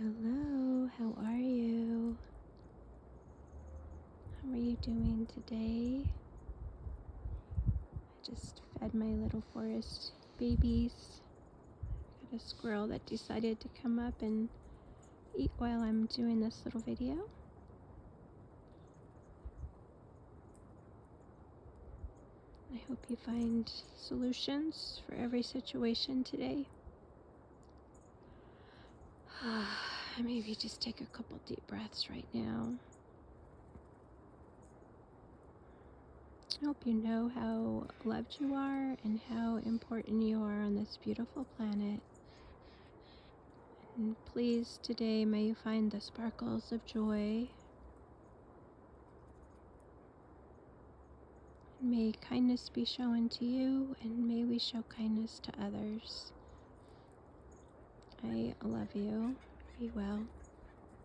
Hello, how are you? How are you doing today? I just fed my little forest babies. Got a squirrel that decided to come up and eat while I'm doing this little video. I hope you find solutions for every situation today. Maybe just take a couple deep breaths right now. I hope you know how loved you are and how important you are on this beautiful planet. And please, today, may you find the sparkles of joy. And may kindness be shown to you, and may we show kindness to others. I love you. Be well.